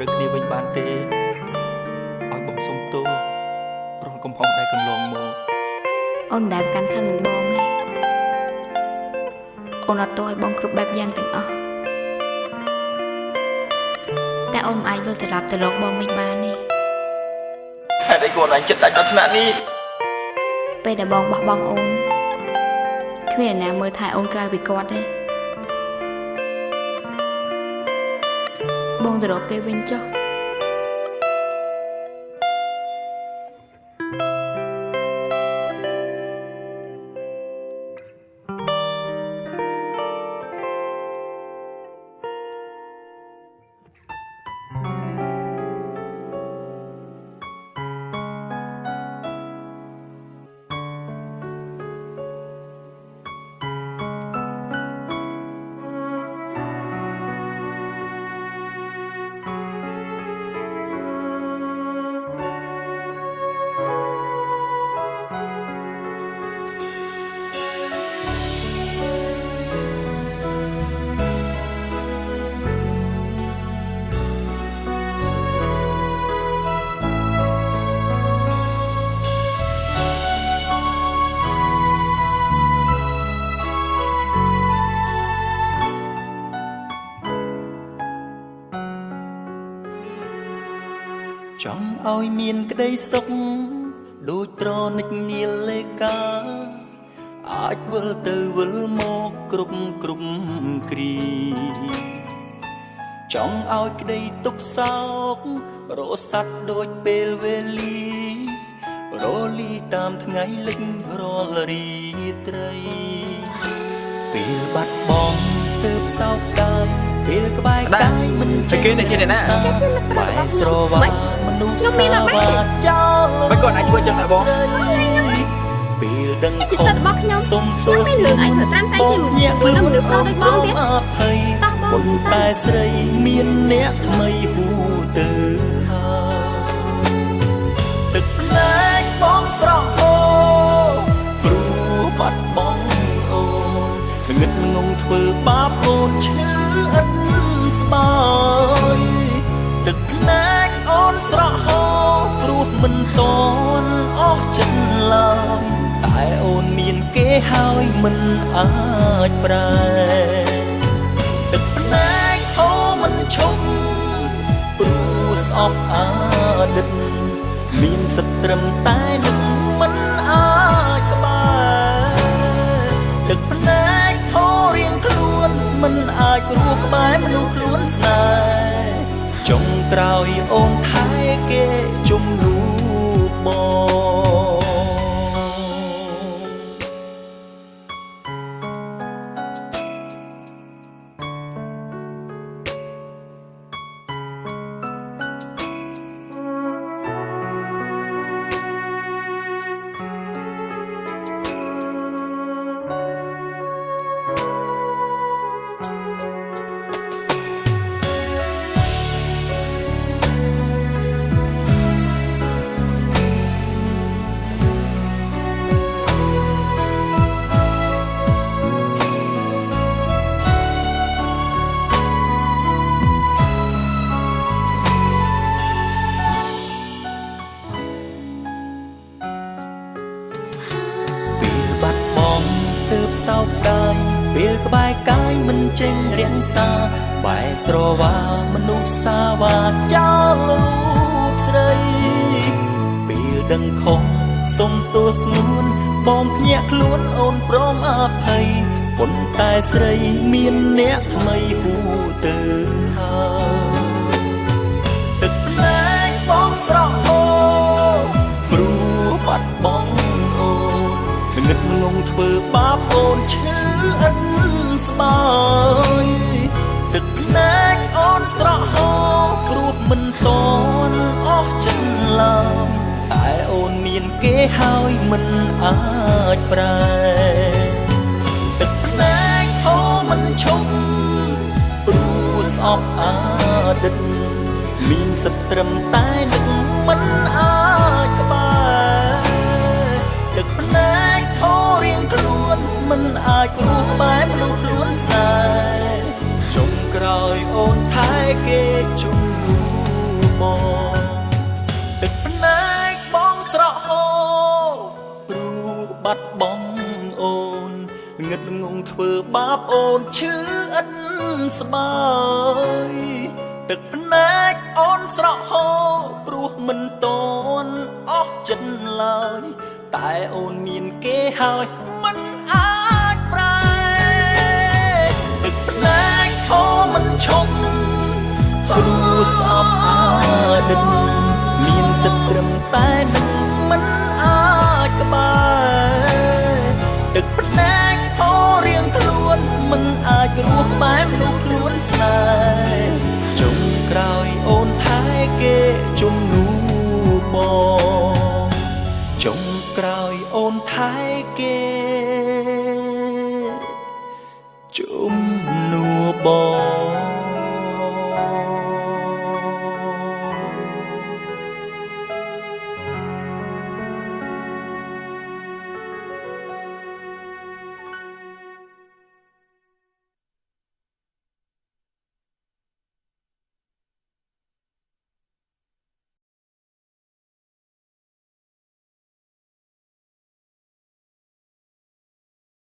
ត្រូវគ្នាវិញបានទេឲ្យបងសុំទោសរងកំហុសដែលកន្លងមកអូនដែលកាន់ខឹងនឹងបងឯងអូនអត់ទោសឲ្យបងគ្រប់បែបយ៉ាងទាំងអស់តែអូនមិនអាចវិលត្រឡប់ទៅរកបងវិញបានទេហេតុអីគាត់អញចិត្តដាច់ដល់ថ្នាក់នេះពេលដែលបងបោះបង់អូនគ្មានអ្នកណាមើលថែអូនក្រៅពីគាត់ទេបងទៅរកគេវិញចុះចង់ឲ្យមានក្តីសុខដូចត្រនិចនាលេកាអាចវិលទៅវិលមកគ្រប់គ្រីចង់ឲ្យក្តីទុកសោករសាត់ដូចពេលវេលារលីតាមថ្ងៃលិចរាល់រាត្រីពេលបាត់បង់ទើបសោកស្ដាយពេលក្បែរកាយមិនចេះគេតែជាអ្នកណាបែរស្រវាមនុស្សសាវ៉ាចោលមិនគាត់អាចធ្វើចឹងដែរបងពេលដឹងខុសសុំទោសលើអញធ្វើតាមតែជាមនុស្សប្រុសដូចបងទៀតប៉ុន្តែស្រីមានអ្នកថ្មីហួទៅហើយទឹកភ្នែកបងស្រស់អូព្រោះបាត់បង់អូនងឹតងងធ្វើបាបអូនឈឺឥតស្បើយទឹកភ្នែកអូនស្រស់ហូរព្រោះមិនតន់អស់ចិត្តឡើយតែអូនមានគេហើយមិនអាចប្រែទឹកភ្នែកអូមិនឈប់ព្រោះស្អប់អតីតមានសិទ្ធត្រឹមតែនឹងមិនអាចក្បែរទឹកភ្នែកអូរៀងខ្លួនមិនអាចរស់ក្បែរមនុស្សខ្លួនស្នេហ៍ចុងក្រោយអូនថែគេជំនួសបងសោកស្ដាយពេលក្បែរកាយមិនចេញរាំងសាបែរស្រវាមនុស្សសាវ៉ាចោលរូបស្រីពេលដឹងខុសសុំទោសស្ងួនបងភ្ញាក់ខ្លួនអូនព្រមអភ័យប៉ុន្តែស្រីមានអ្នកថ្មីហួទៅហើយទឹកភ្នែកបងស្រស់អូព្រោះបាត់បង់អូនងឹតងងធ្វើបាបអូនឈឺឥតស្បើយទឹកភ្នែកអូនស្រស់ហូរព្រោះមិនតន់អស់ចិត្តឡើយតែអូនមានគេហើយមិនអាចប្រែទឹកភ្នែកអូមិនឈប់ព្រោះស្អប់អតីតមានសិទ្ធត្រឹមតែនឹងមិនអាចក្បែរទឹកភ្នែកអូរៀងខ្លួនមិនអាចរស់ក្បែរមនុស្សខ្លួនស្នេហ៍ចុងក្រោយអូនថែគេជំនួស បាត់បង់អូនងឹតងងធ្វើបាបអូនឈឺឥតស្បើយទឹកភ្នែកអូនស្រក់ហូរព្រោះមិនតន់អស់ចិត្តឡើយតែអូនមានគេហើយមិនអាចប្រែទឹកភ្នែកហូរមិនឈប់ព្រោះស្អប់អាណិតមានសិទ្ធត្រឹមតែនឹងមិនអាចក្បែរទឹកភ្នែកហូររៀងខ្លួនមិនអាចរស់ក្បែរមនុស្សខ្លួនស្នេហ៍ចុងក្រោយអូនថែគេជំនួបងចុងក្រោយអូនថែគេជំនួបង